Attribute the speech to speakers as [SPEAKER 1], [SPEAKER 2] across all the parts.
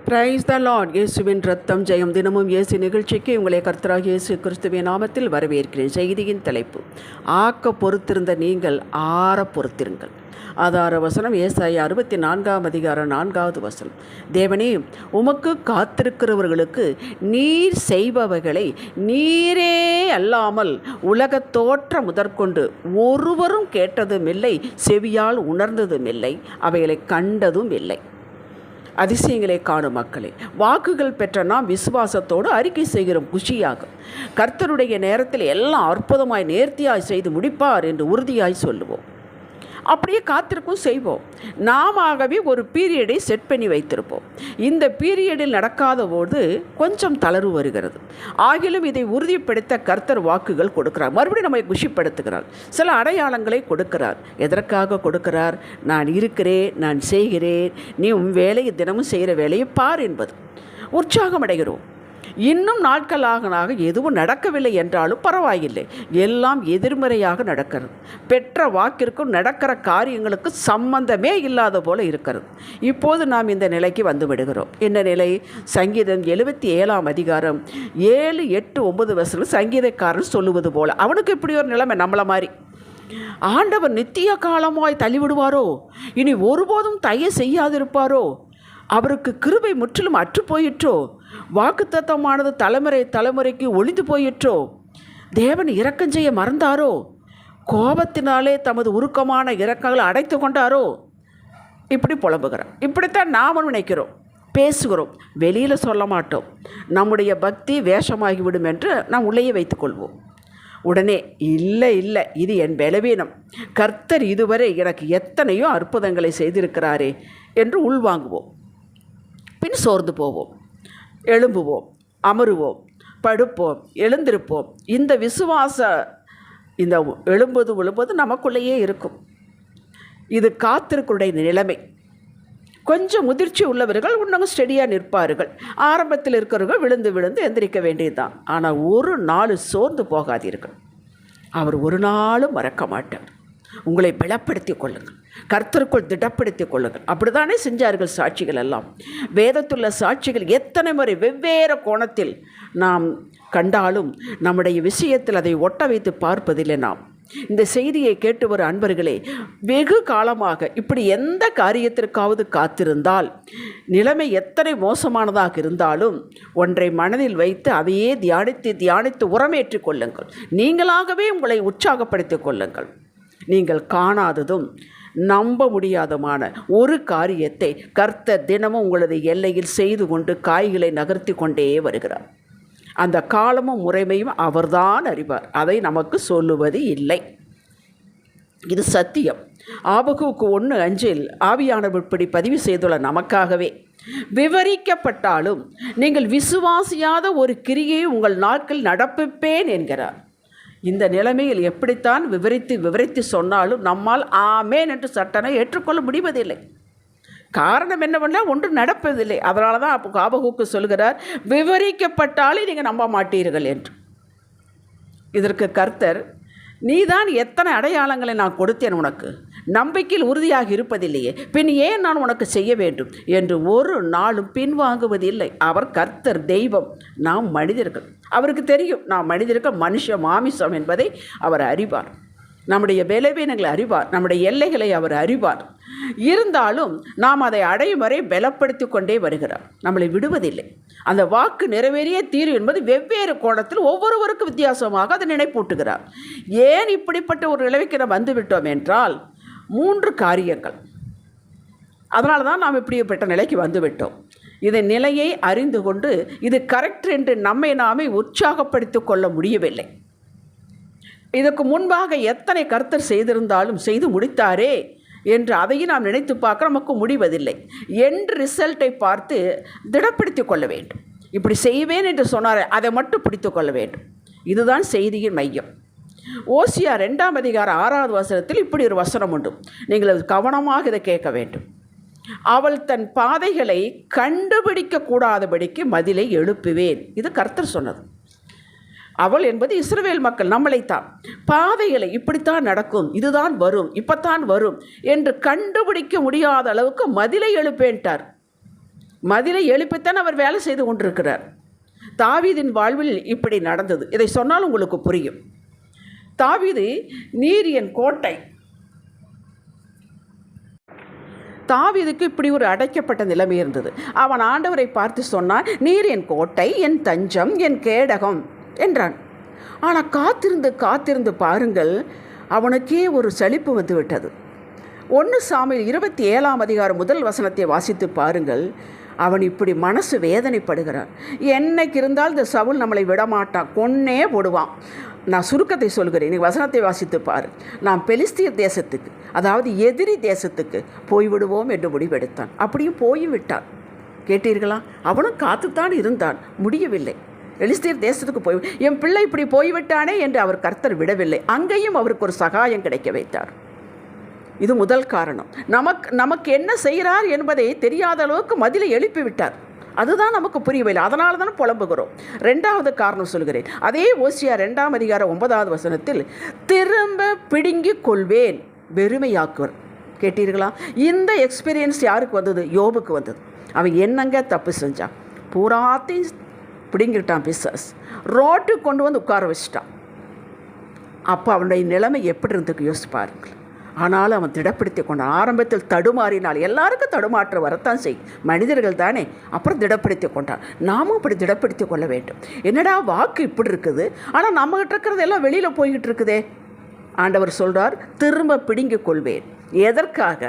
[SPEAKER 1] Praise the Lord. இயேசுவின் ரத்தம் ஜெயம். தினமும் இயேசு நிகழ்ச்சிக்கு உங்களை கர்த்தராகிய இயேசு கிறிஸ்துவின் நாமத்தில் வரவேற்கிறேன். செய்தியின் தலைப்பு, ஆக்க பொறுத்திருந்த நீங்கள் ஆற பொறுத்திருங்கள். ஆதார வசனம் ஏசாயா 64:4. தேவனே, உமக்கு காத்திருக்கிறவர்களுக்கு நீர் செய்பவைகளை நீரே அல்லாமல் உலகத் தோற்ற முதற்கொண்டு ஒருவரும் கேட்டதும் இல்லை, செவியால் உணர்ந்ததும் இல்லை, அவைகளை கண்டதும் இல்லை. அதிசயங்களை காணும் மக்களே, வாக்குகள் பெற்ற நாம் விசுவாசத்தோடு அறிக்கை செய்கிறோம் குஷியாக. கர்த்தருடைய நேரத்தில் எல்லாம் அற்புதமாய் நேர்த்தியாய் செய்து முடிப்பார் என்று உறுதியாய் சொல்லுவோம். அப்படியே காத்திருக்கும் செய்வோம். நாமவே ஒரு பீரியடை செட் பண்ணி வைத்திருப்போம். இந்த பீரியடில் நடக்காத போது கொஞ்சம் தளர்வு வருகிறது. ஆகிலும் இதை உறுதிப்படுத்த கர்த்தர் வாக்குகள் கொடுக்கிறார். மறுபடியும் நம்மை குஷிப்படுத்துகிறார். சில அடையாளங்களை கொடுக்கிறார். எதற்காக கொடுக்கிறார்? நான் இருக்கிறேன், நான் செய்கிறேன், நீ உன் வேலையை தினமும் செய்கிற வேலையை பார் என்பது. உற்சாகம் அடைகிறோம். இன்னும் நாட்களாக எதுவும் நடக்கவில்லை என்றாலும் பரவாயில்லை, எல்லாம் எதிர்மறையாக நடக்கிறது. பெற்ற வாக்கிற்கும் நடக்கிற காரியங்களுக்கு சம்பந்தமே இல்லாத போல இருக்கிறது. இப்போது நாம் இந்த நிலைக்கு வந்து விடுகிறோம். என்ன நிலை? சங்கீதம் 77 7, 8, 9 சங்கீதக்காரன் சொல்லுவது போல அவனுக்கு இப்படி ஒரு நிலைமை நம்மளை மாதிரி. ஆண்டவர் நித்திய காலமாய் தள்ளிவிடுவாரோ? இனி ஒருபோதும் தயை செய்யாதிருப்பாரோ? அவருக்கு கிருபை முற்றிலும் அற்று போயிற்றோ? வாக்குத்தத்தமானது தலைமுறைக்கு ஒளிந்து போயிற்றோ? தேவன் இரக்கம் செய்ய மறந்தாரோ? கோபத்தினாலே தமது உருக்கமான இரக்கங்களை அடைத்து கொண்டாரோ? இப்படி புலம்புகிறோம். இப்படித்தான் நாம் நினைக்கிறோம், பேசுகிறோம், வெளியில் சொல்ல மாட்டோம். நம்முடைய பக்தி வேஷமாகிவிடும் என்று நாம் உள்ளேயே வைத்துக்கொள்வோம். உடனே இல்லை, இது என் பலவீனம், கர்த்தர் இதுவரை எனக்கு எத்தனையோ அற்புதங்களை செய்திருக்கிறாரே என்று உள்வாங்குவோம். பின் சோர்ந்து போவோம், எழும்புவோம், அமருவோம், படுப்போம், எழுந்திருப்போம். இந்த விசுவாச இந்த எழும்புவது நமக்குள்ளேயே இருக்கும். இது காத்திருக்குடைய நிலைமை. கொஞ்சம் முதிர்ச்சி உள்ளவர்கள் இன்னும் ஸ்டெடியாக நிற்பார்கள். ஆரம்பத்தில் இருக்கிறவர்கள் விழுந்து எந்திரிக்க வேண்டியதுதான். ஆனால் ஒரு நாள் சோர்ந்து போகாதீர்கள். அவர் ஒரு நாளும் மறக்க மாட்டார். உங்களை பலப்படுத்திக் கொள்ளுங்கள், கர்த்தருக்குள் திடப்படுத்திக் கொள்ளுங்கள். அப்படித்தானே செஞ்சார்கள் சாட்சிகள் எல்லாம். வேதத்துள்ள சாட்சிகள் எத்தனை முறை வெவ்வேறு கோணத்தில் நாம் கண்டாலும் நம்முடைய விஷயத்தில் அதை ஒட்ட வைத்து பார்ப்பதில்லை. நாம் இந்த செய்தியை கேட்டு வரும் அன்பர்களே, வெகு காலமாக இப்படி எந்த காரியத்திற்காவது காத்திருந்தால், நிலைமை எத்தனை மோசமானதாக இருந்தாலும் ஒன்றை மனதில் வைத்து அதையே தியானித்து உரமேற்றிக் கொள்ளுங்கள். நீங்களாகவே உங்களை உற்சாகப்படுத்திக் கொள்ளுங்கள். நீங்கள் காணாததும் நம்ப முடியாதமான ஒரு காரியத்தை கர்த்தர் தினமும் உங்களது எல்லையில் செய்து கொண்டு காய்களை நகர்த்தி கொண்டே வருகிறார். அந்த காலமும் முறைமையும் அவர்தான் அறிவார். அதை நமக்கு சொல்லுவது இல்லை. இது சத்தியம். ஆபகுக்கு 1:5 ஆவியானவர் இப்படி பதிவு செய்துள்ள நமக்காகவே, விவரிக்கப்பட்டாலும் நீங்கள் விசுவாசியாத ஒரு கிரியை உங்கள் நாட்கள் நடப்பிப்பேன் என்கிறார். இந்த நிலைமையில் எப்படித்தான் விவரித்து சொன்னாலும் நம்மால் ஆமேன் என்று சட்டனை ஏற்றுக்கொள்ள முடிவதில்லை. காரணம் என்னவென்றால் ஒன்று நடப்பதில்லை. அதனால தான் ஆபகுக்கு சொல்கிறார், விவரிக்கப்பட்டாலே நீங்கள் நம்ப மாட்டீர்கள் என்று. இதற்கு கர்த்தர், நீதான் எத்தனை அடையாளங்களை நான் கொடுத்தேன் உனக்கு, நம்பிக்கையில் உறுதியாக இருப்பதில்லையே, பின் ஏன் நான் உனக்கு செய்ய வேண்டும் என்று ஒரு நாளும் பின்வாங்குவதில்லை. அவர் கர்த்தர், தெய்வம், நாம் மனிதர்கள். அவருக்கு தெரியும் நாம் மனிதர்கள் மாமிசம் என்பதை அவர் அறிவார். நம்முடைய பலவீனங்களை அறிவார், நம்முடைய எல்லைகளை அவர் அறிவார். இருந்தாலும் நாம் அதை அடையும் வரை பலப்படுத்தி கொண்டே வருகிறார். நம்மளை விடுவதில்லை. அந்த வாக்கு நிறைவேறிய தீர்வு என்பது வெவ்வேறு கோணத்தில் ஒவ்வொருவருக்கும் வித்தியாசமாக அதை நினைப்பூட்டுகிறார். ஏன் இப்படிப்பட்ட ஒரு நிலைக்கு நாம் வந்துவிட்டோம் என்றால் 3 காரியங்கள். அதனால தான் நாம் இப்படிப்பட்ட நிலைக்கு வந்துவிட்டோம். இதன் நிலையை அறிந்து கொண்டு இது கரெக்ட் என்று நம்மை நாமே உற்சாகப்படுத்தி கொள்ள முடியவில்லை. இதற்கு முன்பாக எத்தனை கர்த்தர் செய்திருந்தாலும் செய்து முடித்தாரே என்று அதையும் நாம் நினைத்து பார்க்க நமக்கு முடிவதில்லை. எண்ட் ரிசல்ட்டை பார்த்து திடப்படுத்தி கொள்ள வேண்டும். இப்படி செய்வேன் என்று சொன்னார், அதை மட்டும் பிடித்து கொள்ள வேண்டும். இதுதான் செய்தியின் மையம். ஓசியா 2:6 இப்படி ஒரு வசனம் உண்டு. நீங்கள் கவனமாக இதை கேட்க வேண்டும். அவள் தன் பாதைகளை கண்டுபிடிக்க கூடாதபடிக்கு மதிலை எழுப்புவேன். இது கர்த்தர் சொன்னது. அவள் என்பது இஸ்ரவேல் மக்கள், நம்மளைத்தான். பாதைகளை இப்படித்தான் நடக்கும், இதுதான் வரும், இப்பத்தான் வரும் என்று கண்டுபிடிக்க முடியாத அளவுக்கு மதிலை எழுப்பேன்ட்டார். மதிலை எழுப்பித்தான் அவர் வேலை செய்து கொண்டிருக்கிறார். தாவீதின் வாழ்வில் இப்படி நடந்தது. இதை சொன்னால் உங்களுக்கு புரியும். தாவீது நீர் என் கோட்டை. தாவீதுக்கு இப்படி ஒரு அடைக்கப்பட்ட நிலைமை இருந்தது. அவன் ஆண்டவரை பார்த்து சொன்னான், நீர் என் கோட்டை, என் தஞ்சம், என் கேடகம் என்றான். ஆனால் காத்திருந்து பாருங்கள், அவனுக்கே ஒரு சலிப்பு வந்து விட்டது. 1 சாமுவேல் 27 முதல் வசனத்தை வாசித்து பாருங்கள். அவன் இப்படி மனசு வேதனைப்படுகிறான். என்னைக்கு இருந்தால் இந்த சவுல் நம்மளை விடமாட்டான், கொன்னே போடுவான். நான் சுருக்கத்தை சொல்கிறேன், நீ வசனத்தை வாசித்து பாரு. நாம் பெலிஸ்தியர் தேசத்துக்கு, அதாவது எதிரி தேசத்துக்கு போய்விடுவோம் என்று முடிவெடுத்தான். அப்படியும் போய்விட்டான். கேட்டீர்களா? அவனும் காத்துத்தான் இருந்தான், முடியவில்லை. பெலிஸ்தியர் தேசத்துக்கு போய் என் பிள்ளை இப்படி போய்விட்டானே என்று அவர் கர்த்தர் விடவில்லை. அங்கேயும் அவருக்கு ஒரு சகாயம் கிடைக்க வைத்தார். இது முதல் காரணம். நமக்கு என்ன செய்கிறார் என்பதை தெரியாத அளவுக்கு மதிலை எழுப்பிவிட்டார். அதுதான் நமக்கு புரியவில்லை. அதனால தான் புலம்புகிறோம். 2வது காரணம் சொல்கிறேன். அதே ஓசியா 2 வசனத்தில் திரும்ப பிடுங்கி கொள்வேன் வெறுமையாக்குவர். கேட்டீர்களா? இந்த எக்ஸ்பீரியன்ஸ் யாருக்கு வந்தது? யோபுக்கு வந்தது. அவன் என்னங்க தப்பு செஞ்சான்? பூராத்தையும் பிடுங்கிட்டான் பிசாஸ். ரோட்டுக்கு கொண்டு வந்து உட்கார வச்சிட்டான். அப்போ அவனுடைய நிலைமை எப்படி இருந்துக்கு யோசிச்சு பாருங்கள். ஆனாலும் அவன் திடப்படுத்தி கொண்டான். ஆரம்பத்தில் தடுமாறினால், எல்லாருக்கும் தடுமாற்ற வரத்தான் செய்யும், மனிதர்கள் தானே. அப்புறம் திடப்படுத்தி கொண்டான். நாமும் அப்படி திடப்படுத்தி கொள்ள வேண்டும். என்னடா வாக்கு இப்படி இருக்குது, ஆனால் நம்மகிட்ட இருக்கிறது எல்லாம் வெளியில் போய்கிட்டு இருக்குதே. ஆண்டவர் சொல்கிறார், திரும்ப பிடுங்கி கொள்வேன். எதற்காக?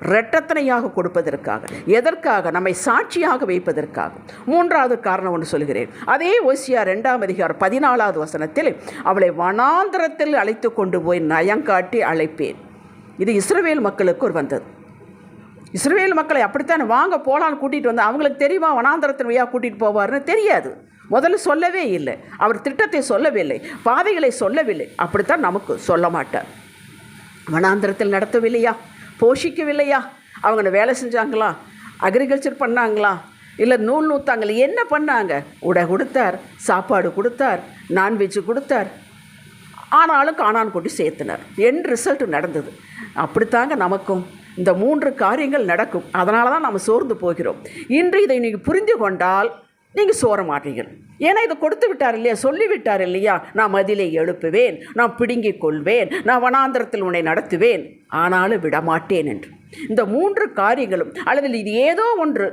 [SPEAKER 1] இரட்டத்தனையாக கொடுப்பதற்காக. எதற்காக? நம்மை சாட்சியாக வைப்பதற்காக. 3வது காரணம் ஒன்று சொல்கிறேன். அதே ஓசியா 2 வசனத்தில் அவளை வனாந்தரத்தில் அழைத்து கொண்டு போய் நயங்காட்டி அழைப்பேன். இது இஸ்ரவேல் மக்களுக்கு ஒரு வந்தது. இஸ்ரவேல் மக்களை அப்படித்தான் வாங்க போகலான்னு கூட்டிகிட்டு வந்து, அவங்களுக்கு தெரியுமா வனாந்தரத்தின் வழியாக கூட்டிகிட்டு போவார்னு? தெரியாது. முதல்ல சொல்லவே இல்லை. அவர் திட்டத்தை சொல்லவில்லை, பாதைகளை சொல்லவில்லை. அப்படித்தான் நமக்கு சொல்ல மாட்டார். வனாந்தரத்தில் நடத்தவில்லையா? போஷிக்கவில்லையா? அவங்க வேலை செஞ்சாங்களா? அக்ரிகல்ச்சர் பண்ணாங்களா? இல்லை நூல் நூற்றாங்களே? என்ன பண்ணாங்க? உடை கொடுத்தார், சாப்பாடு கொடுத்தார், நான்வெஜ் கொடுத்தார். ஆனாலும் காணான் கொண்டு சேர்த்தினார். என் ரிசல்ட் நடந்தது. அப்படித்தாங்க நமக்கும் இந்த 3 காரியங்கள் நடக்கும். அதனால தான் நம்ம சோர்ந்து போகிறோம். இன்று இதை நீங்கள் புரிந்து கொண்டால் நீங்கள் சோர மாட்டீர்கள். ஏன்னா இதை கொடுத்து விட்டார் இல்லையா, சொல்லிவிட்டார் இல்லையா, நான் மதிலை எழுப்புவேன், நான் பிடுங்கிக் கொள்வேன், நான் வனாந்தரத்தில் உன்னை நடத்துவேன், ஆனாலும் விடமாட்டேன் என்று. இந்த 3 காரியங்களும் அல்லது இது ஏதோ ஒன்று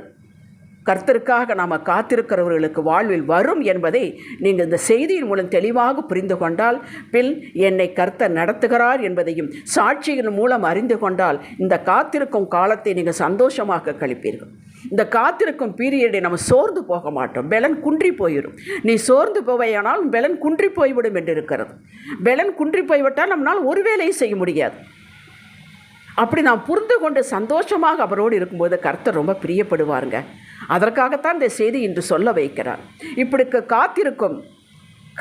[SPEAKER 1] கர்த்தருக்காக நாம் காத்திருக்கிறவர்களுக்கு வாழ்வில் வரும் என்பதை நீங்கள் இந்த செய்தியின் மூலம் தெளிவாக புரிந்து கொண்டால், பின் என்னை கர்த்தர் நடத்துகிறார் என்பதையும் சாட்சியின் மூலம் அறிந்து கொண்டால், இந்த காத்திருக்கும் காலத்தை நீங்கள் சந்தோஷமாக கழிப்பீர்கள். இந்த காத்திருக்கும் பீரியடை நம்ம சோர்ந்து போக மாட்டோம். பெலன் குன்றி போயிடும். நீ சோர்ந்து போவையானால் பெலன் குன்றி போய்விடும் என்று இருக்கிறது. பெலன் குன்றி போய்விட்டால் நம்மளால் ஒரு வேலையும் செய்ய முடியாது. அப்படி நாம் புரிந்து கொண்டு சந்தோஷமாக அவரோடு இருக்கும்போது கர்த்தர் ரொம்ப பிரியப்படுவாருங்க. அதற்காகத்தான் இந்த செய்தி இன்று சொல்ல வைக்கிறார். இப்படி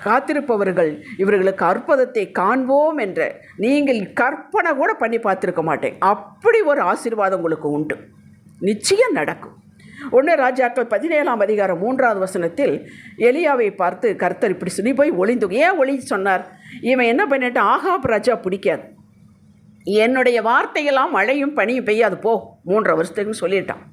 [SPEAKER 1] காத்திருப்பவர்கள் இவர்களுக்கு அற்புதத்தை காண்போம் என்ற நீங்கள் கற்பனை கூட பண்ணி பார்த்துருக்க மாட்டேன். அப்படி ஒரு ஆசீர்வாதம் உங்களுக்கு உண்டு, நிச்சயம் நடக்கும். 1 ராஜாக்கள் 17 வசனத்தில் எலியாவை பார்த்து கர்த்தர் இப்படி சொல்லி போய் ஒளிந்து. ஏன் ஒளி சொன்னார்? இவன் என்ன பண்ணிட்டு, ஆகாப் ராஜா பிடிக்காது, என்னுடைய வார்த்தையெல்லாம் மழையும் பனியும் பெய்யாது போ 3 வருஷத்துக்குன்னு சொல்லிட்டான்.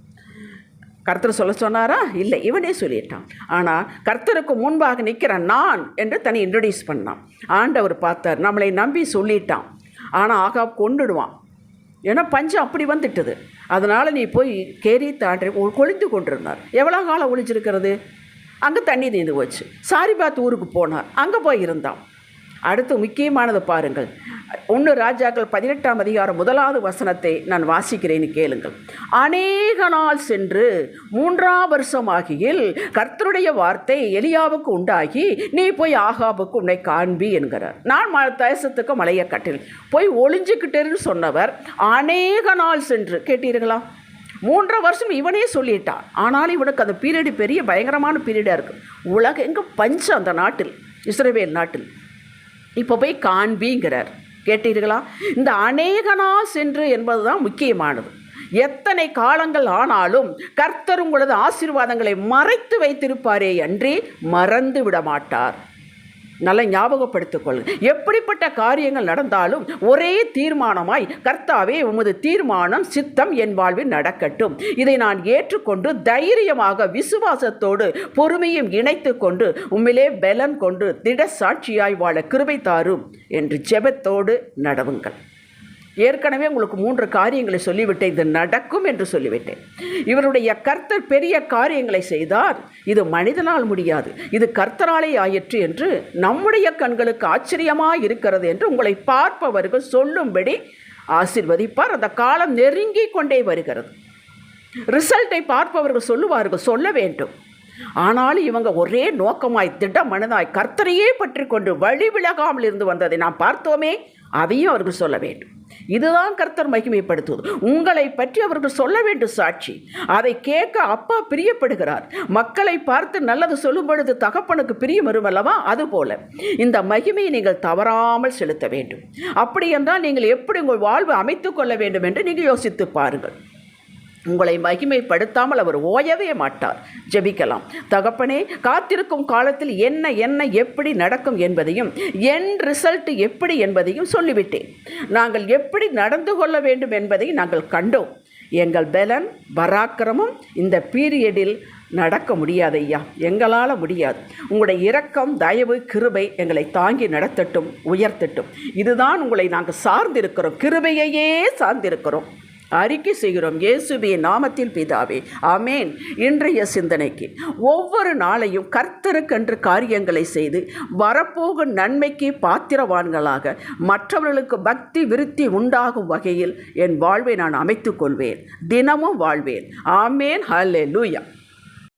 [SPEAKER 1] கர்த்தர் சொல்ல சொன்னாரா? இல்லை, இவனே சொல்லிட்டான். ஆனால் கர்த்தருக்கு முன்பாக நிற்கிறான் நான் என்று தனி இன்ட்ரடியூஸ் பண்ணான். ஆண்டவர் பார்த்தார், நம்மளை நம்பி சொல்லிட்டான், ஆனால் ஆகாப் கொண்டுடுவான். ஏன்னா பஞ்சம் அப்படி வந்துட்டுது. அதனால் நீ போய் கேரி தாண்டி கொளித்து கொண்டிருந்தார். எவ்வளோ காலம் ஒழிச்சிருக்கிறது? அங்கே தண்ணி தீர்ந்து போச்சு. சாரிபாத் ஊருக்கு போனார், அங்கே போய் இருந்தான். அடுத்து முக்கியமானது பாருங்கள். 1 ராஜாக்கள் 18 1 வசனத்தை நான் வாசிக்கிறேன்னு கேளுங்கள். அநேக நாள் சென்று 3ஆம் வருஷமாகியில் கர்த்தருடைய வார்த்தை எலியாவுக்கு உண்டாகி, நீ போய் ஆகாபுக்கு உன்னை காண்பி என்கிறார். நான் தேசத்துக்கு மலையை கட்டில் போய் ஒளிஞ்சுக்கிட்டேன்னு சொன்னவர் அநேக நாள் சென்று. கேட்டீர்களா? 3 வருஷம் இவனே சொல்லிட்டான். ஆனாலும் இவனுக்கு அந்த பீரியடு பெரிய பயங்கரமான பீரியடாக இருக்குது. உலகம் எங்கே பஞ்சம் அந்த நாட்டில், இஸ்ரவேல் நாட்டில். இப்போ போய் காண்பிங்கிறார். கேட்டீர்களா? இந்த அநேகனா சென்று என்பது தான் முக்கியமானது. எத்தனை காலங்கள் ஆனாலும் கர்த்தர் உங்களது ஆசீர்வாதங்களை மறைத்து வைத்திருப்பாரே அன்றி மறந்து விட மாட்டார். நல்லா ஞாபகப்படுத்திக் கொள்ளுங்கள். எப்படிப்பட்ட காரியங்கள் நடந்தாலும் ஒரே தீர்மானமாய், கர்த்தாவே உமது தீர்மானம் சித்தம் என் வாழ்வில் நடக்கட்டும், இதை நான் ஏற்றுக்கொண்டு தைரியமாக விசுவாசத்தோடு பொறுமையும் இணைத்து கொண்டு உம்மிலே பலன் கொண்டு திட சாட்சியாய் வாழ கிருபை தாரும் என்று ஜெபத்தோடு நடவுங்கள். ஏற்கனவே உங்களுக்கு 3 காரியங்களை சொல்லிவிட்டேன். இது நடக்கும் என்று சொல்லிவிட்டேன். இவருடைய கர்த்தர் பெரிய காரியங்களை செய்தார், இது மனிதனால் முடியாது, இது கர்த்தராலே ஆயிற்று என்று நம்முடைய கண்களுக்கு ஆச்சரியமாக இருக்கிறது என்று உங்களை பார்ப்பவர்கள் சொல்லும்படி ஆசீர்வதிப்பார். அந்த காலம் நெருங்கி கொண்டே வருகிறது. ரிசல்ட்டை பார்ப்பவர்கள் சொல்லுவார்கள், சொல்ல வேண்டும். ஆனாலும் இவங்க ஒரே நோக்கமாய் திட மனதாய் கர்த்தரையே பற்றி கொண்டு வழி விலகாமல் இருந்து வந்ததை நாம் பார்த்தோமே, அதையும் அவர்கள் சொல்ல வேண்டும். இதுதான் கர்த்தர் மகிமைப்படுத்துவது. உங்களை பற்றி அவர்கள் சொல்ல வேண்டும் சாட்சி. அதை கேட்க அப்பா பிரியப்படுகிறார். மக்களை பார்த்து நல்லது சொல்லும் பொழுது தகப்பனுக்கு பிரியம் வரும் அல்லவா? அதுபோல இந்த மகிமையை நீங்கள் தவறாமல் செலுத்த வேண்டும். அப்படி என்றால் நீங்கள் எப்படி உங்கள் வாழ்வு அமைத்துக் கொள்ள வேண்டும் என்று நீங்கள் யோசித்து பாருங்கள். உங்களை மகிமைப்படுத்தாமல் அவர் ஓயவே மாட்டார். ஜெபிக்கலாம். தகப்பனே, காத்திருக்கும் காலத்தில் என்ன எப்படி நடக்கும் என்பதையும் என் ரிசல்ட் எப்படி என்பதையும் சொல்லிவிட்டேன். நாங்கள் எப்படி நடந்து கொள்ள வேண்டும் என்பதை நாங்கள் கண்டோம். எங்கள் பலன் பராக்கிரமும் இந்த பீரியடில் நடக்க முடியாது ஐயா, எங்களால் முடியாது. உங்களுடைய இரக்கம், தயவு, கிருபை எங்களை தாங்கி நடத்தட்டும், உயர்த்தட்டும். இதுதான் உங்களை நாங்கள் சார்ந்திருக்கிறோம், கிருபையையே சார்ந்திருக்கிறோம். அறிக்கை செய்கிறோம் இயேசுவின் நாமத்தில் பிதாவே, ஆமேன். இன்றைய சிந்தனைக்கு ஒவ்வொரு நாளையும் கர்த்தருக்கென்று காரியங்களை செய்து வரப்போகும் நன்மைக்கு பாத்திரவான்களாக மற்றவர்களுக்கு பக்தி விருத்தி உண்டாகும் வகையில் என் வாழ்வை நான் அமைத்துக் கொள்வேன், தினமும் வாழ்வேன். ஆமேன். ஹல்லேலூயா.